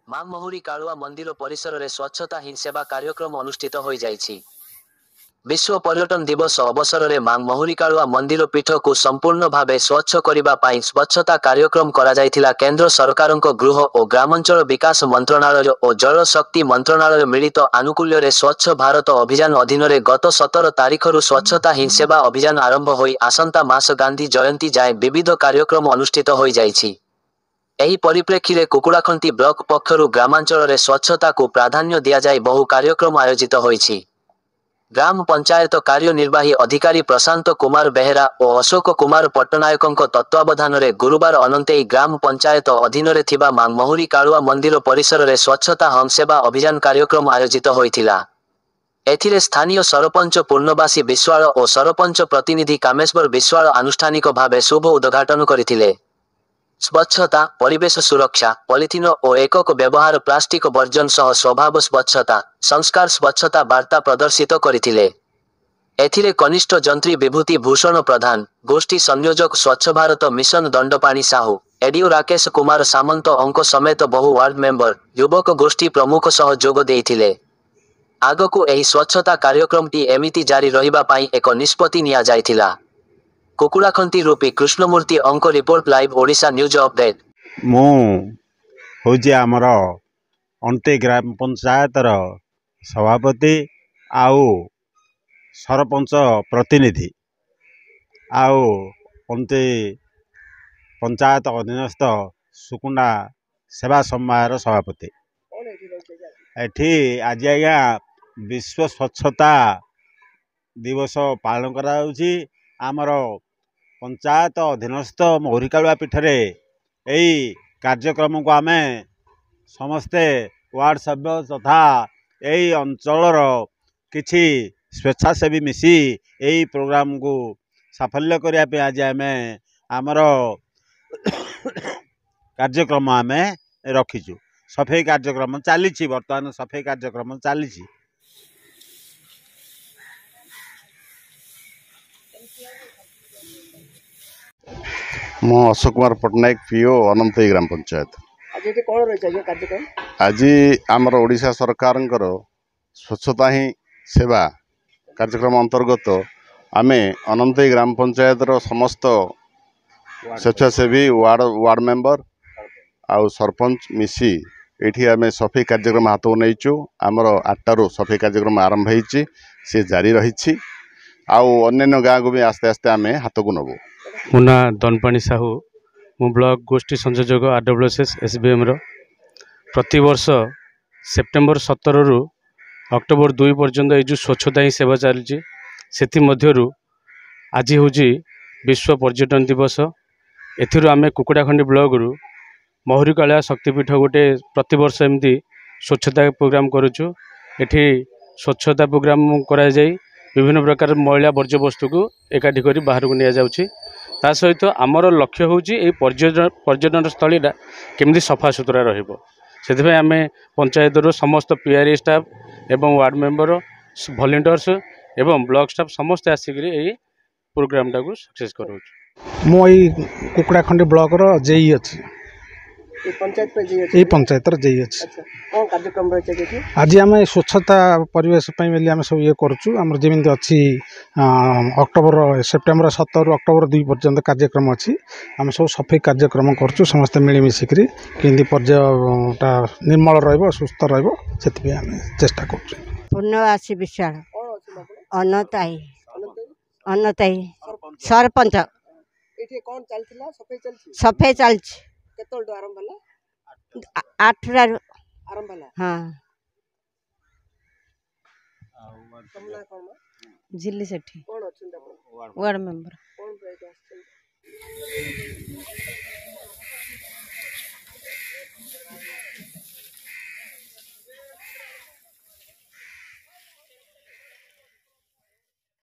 मां महुरी कालुआ मंदिर परिसर में स्वच्छता ही सेवा कार्यक्रम अनुष्ठित हो जाइछि। विश्व पर्यटन दिवस अवसर में मां महुरी कालुआ मंदिर पीठ को संपूर्ण भावे स्वच्छ करने पाई स्वच्छता कार्यक्रम करा जायथिला। केंद्र सरकार गृह और ग्रामांचल विकास मंत्रणालय और जल शक्ति मंत्रणालय मिलित आनुकूल्य रे स्वच्छ भारत अभियान अधीन रे गत 17 तारिख स्वच्छता ही सेवा अभियान आरंभ होई आसंता मास गांधी जयंती जाए विविध कार्यक्रम अनुष्ठित हो जाइछि। एही परिप्रेक्षी रे कुकुड़ाखंती ब्लॉक पक्षरु ग्रामांचल रे स्वच्छता को प्राधान्य दिया जाय बहु कार्यक्रम आयोजित होइछि। ग्राम पंचायत कार्यनिर्वाही अधिकारी प्रशांत कुमार बेहेरा और अशोक कुमार पट्टनायक तत्वावधान रे गुरुवार अनंतेई ग्राम पंचायत अधीन रे थिबा मां महुरी कालुआ मंदिर परिसर रे स्वच्छता हम सेवा अभियान कार्यक्रम आयोजित होइथिला। एथिरे स्थानीय सरपंच पूर्णवासी विश्वाल और सरपंच प्रतिनिधि कामेश्वर विश्वाल आनुष्ठानिक भावे शुभ उद्घाटन करथिले। स्वच्छता, परिवेश सुरक्षा, पॉलिथिन और एकक व्यवहार प्लास्टिक वर्जन सह स्वभाव स्वच्छता, संस्कार स्वच्छता वार्ता प्रदर्शित करथिले। एथिरे कनिष्ठ जंत्री विभूति भूषण प्रधान, गोष्ठी संयोजक स्वच्छ भारत मिशन दंडपाणी साहू, एडीओ राकेश कुमार सामंत अंक समेत बहु वार्ड मेंबर, युवक गोष्ठी प्रमुख सह जोग देइथिले। आगकू एही स्वच्छता कार्यक्रमटी एमिति जारी रहिबा पाई एक निष्पत्ति निया जाइथिला। कुकुड़ाखंती रूपी कृष्णमूर्ति अंक report live Odisha news update. मु होजी आमर अंटे ग्राम पंचायत सभापति आउ सरपंच प्रतिनिधि आउ अंटे पंचायत अधीनस्थ सुकुंडा सेवा समूह सभापति। एठी आज आज्ञा विश्व स्वच्छता दिवस पालन करा आमर पंचायत अधीनस्थ महुरी कालुआ पीठरे यही कार्यक्रम को आमे समस्ते वार्ड सभ्य तथा यही अंचलर किछि स्वेच्छासेवी मिसी यही प्रोग्राम को साफल्य करने आज आम आमर कार्यक्रम आम रखीचु। सफाई कार्यक्रम चली बर्तमान सफाई कार्यक्रम चली। मो अशोक कुमार पट्टनायक पीओ अनंतई ग्राम पंचायत। आज आमर ओडिशा सरकार स्वच्छता ही सेवा कार्यक्रम अंतर्गत आमे अनंतई ग्राम पंचायत समस्त स्वेच्छासेवी वार्ड मेंबर आउ सरपंच मिसी एठी आमे सफाई कार्यक्रम हाथ नहींचु। आमर 8टारू सफाई कार्यक्रम आरंभ होइछि, से जारी रही आउ अन्य गाँ को भी आस्ते आस्ते आमे हाथ को नबू। मुना दनपाणी साहू मु ब्लॉक गोष्ठी संयोजक आरडब्ल्यूएसएस एसबीएम प्रति वर्ष सेप्टेम्बर 17 रु अक्टोबर 2 पर्यंत ये जो स्वच्छता ही सेवा चलती से आज हूँ विश्व पर्यटन दिवस। एथिरो आमे कुकुड़ाखंडी ब्लॉक रु महुरी कालुआ शक्तिपीठ गोटे प्रति वर्ष एमती स्वच्छता प्रोग्राम करुचु। एठी स्वच्छता प्रोग्राम करा जाई विभिन्न प्रकार मैला वर्ज्य वस्तु को एकाठी करी बाहर को निया जाउछि। ता सहित आमर लक्ष्य होउछि ए पर्यटन स्थली केमती सफा सुतरा रहिबो। सेथिबे आमे पंचायत रो समस्त पीआरए स्टाफ एवं वार्ड मेंबर वॉलंटियर्स एवं ब्लॉक स्टाफ समस्त आसिकरी ए प्रोग्राम टाको सक्सेस करूछु। मो कुकुड़ाखंडी ब्लॉक रो जेई अछि पंचायत जेई अच्छे आज आम स्वच्छता परिवेश आम सब ये कर जमी अच्छी अक्टोबर सेप्टेम्बर 17 रु अक्टोबर 2 पर्यंत कार्यक्रम अच्छी आम सब सफाई कार्यक्रम करूँ समस्ते मिलमिशिकी कि पर्यटा निर्मल रुस्थ रही चेष्टा कर। पूर्णवासी विश्वाल अनताई अनताई सरपंच सफाई चलती 8 हाँ झिल्ली सेठी वार्ड मेंबर।